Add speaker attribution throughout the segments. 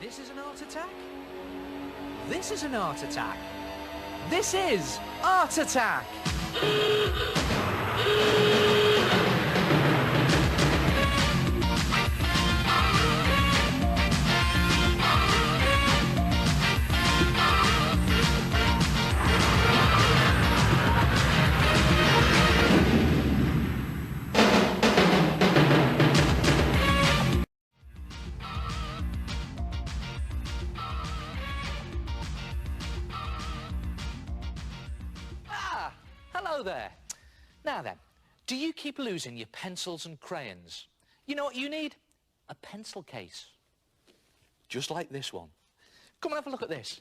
Speaker 1: This is an art attack? This is an art attack. This is Art Attack! Hello there. Now then, do you keep losing your pencils and crayons? You know what you need? A pencil case. Just like this one. Come and have a look at this.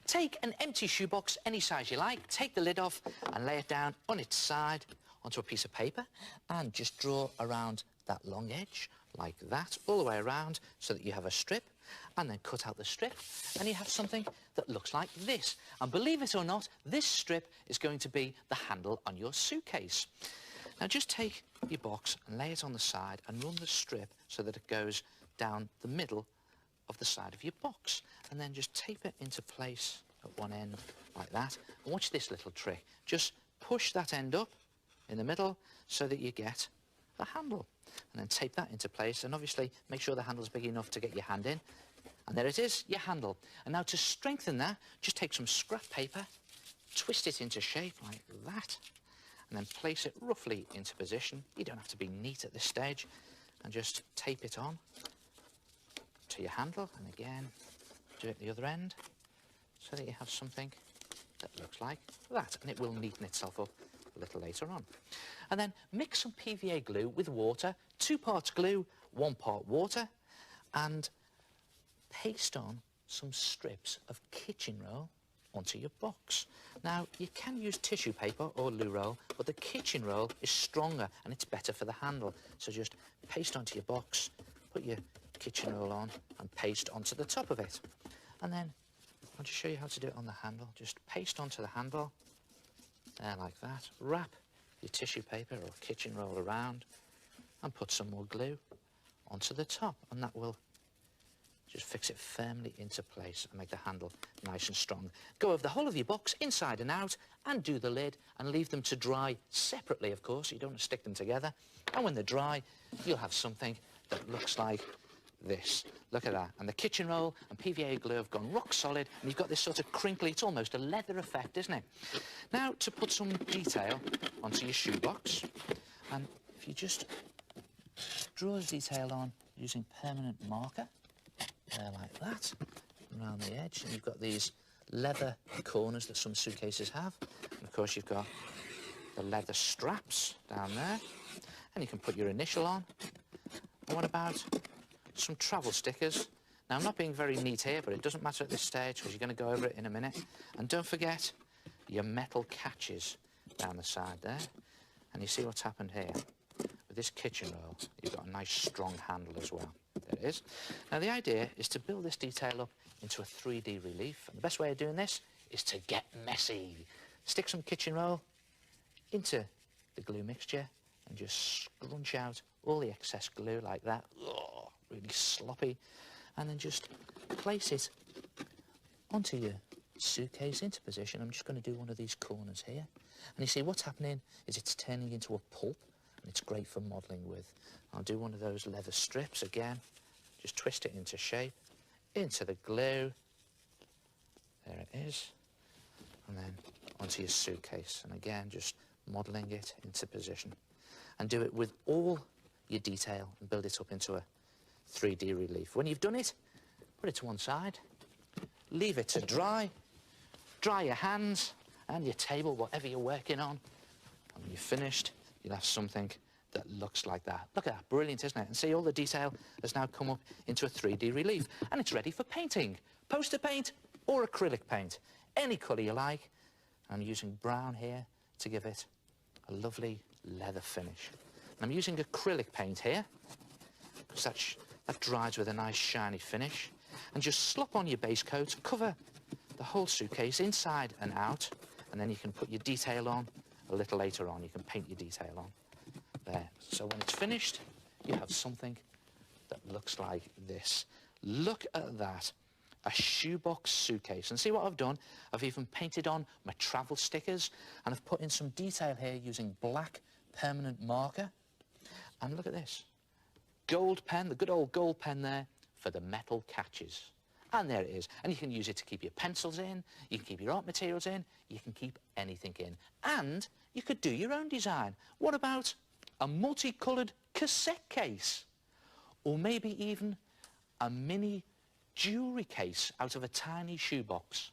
Speaker 1: Take an empty shoebox, any size you like, take the lid off and lay it down on its side onto a piece of paper and just draw around that long edge like that, all the way around so that you have a strip, and then cut out the strip and you have something that looks like this. And believe it or not, this strip is going to be the handle on your suitcase. Now just take your box and lay it on the side and run the strip so that it goes down the middle of the side of your box, and then just tape it into place at one end like that. And watch this little trick. Just push that end up in the middle so that you get the handle, and then tape that into place, and obviously make sure the handle's big enough to get your hand in. And there it is, your handle. And now to strengthen that, just take some scrap paper, twist it into shape like that, and then place it roughly into position. You don't have to be neat at this stage, and just tape it on to your handle, and again do it at the other end so that you have something that looks like that, and it will neaten itself up a little later on. And then mix some PVA glue with water, 2 parts glue, 1 part water, and paste on some strips of kitchen roll onto your box. Now, you can use tissue paper or loo roll, but the kitchen roll is stronger and it's better for the handle. So just paste onto your box, put your kitchen roll on and paste onto the top of it. And then I'll just show you how to do it on the handle. Just paste onto the handle, there like that. Wrap your tissue paper or kitchen roll around and put some more glue onto the top, and that will just fix it firmly into place and make the handle nice and strong. Go over the whole of your box, inside and out, and do the lid, and leave them to dry separately, of course. You don't want to stick them together. And when they're dry, you'll have something that looks like this. Look at that. And the kitchen roll and PVA glue have gone rock solid, and you've got this sort of crinkly, it's almost a leather effect, isn't it? Now, to put some detail onto your shoebox, and if you just draw the detail on using permanent marker, there like that, around the edge, and you've got these leather corners that some suitcases have, and of course you've got the leather straps down there, and you can put your initial on. And what about some travel stickers? Now, I'm not being very neat here, but it doesn't matter at this stage because you're going to go over it in a minute. And don't forget your metal catches down the side there. And you see what's happened here? With this kitchen roll, you've got a nice strong handle as well. There it is. Now, the idea is to build this detail up into a 3D relief. And the best way of doing this is to get messy. Stick some kitchen roll into the glue mixture and just scrunch out all the excess glue like that. Oh, really sloppy. And then just place it onto your suitcase into position. I'm just going to do one of these corners here. And you see what's happening is it's turning into a pulp, and it's great for modelling with. I'll do one of those leather strips again. Just twist it into shape, into the glue. There it is. And then onto your suitcase. And again, just modelling it into position. And do it with all your detail and build it up into a 3D relief. When you've done it, put it to one side, leave it to dry, dry your hands and your table, whatever you're working on. And when you're finished, you'll have something that looks like that. Look at that, brilliant, isn't it? And see, all the detail has now come up into a 3D relief, and it's ready for painting. Poster paint or acrylic paint, any colour you like. I'm using brown here to give it a lovely leather finish. And I'm using acrylic paint here, because that dries with a nice shiny finish. And just slop on your base coat, cover the whole suitcase inside and out, and then you can put your detail on a little later on. You can paint your detail on there. So when it's finished, you have something that looks like this. Look at that. A shoebox suitcase. And see what I've done? I've even painted on my travel stickers, and I've put in some detail here using black permanent marker. And look at this. Gold pen, the good old gold pen there for the metal catches. And there it is. And you can use it to keep your pencils in, you can keep your art materials in, you can keep anything in. And you could do your own design. What about a multicoloured cassette case? Or maybe even a mini jewellery case out of a tiny shoebox.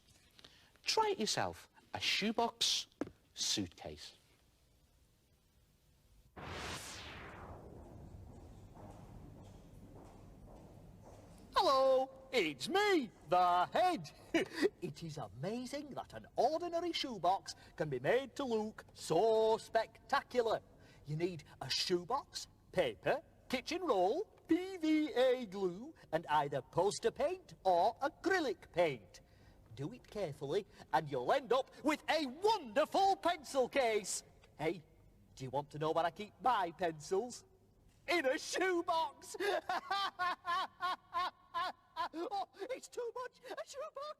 Speaker 1: Try it yourself. A shoebox suitcase.
Speaker 2: Hello, it's me, the head. It is amazing that an ordinary shoebox can be made to look so spectacular. You need a shoebox, paper, kitchen roll, PVA glue, and either poster paint or acrylic paint. Do it carefully and you'll end up with a wonderful pencil case. Hey, do you want to know where I keep my pencils? In a shoebox! Oh, it's too much! A shoebox!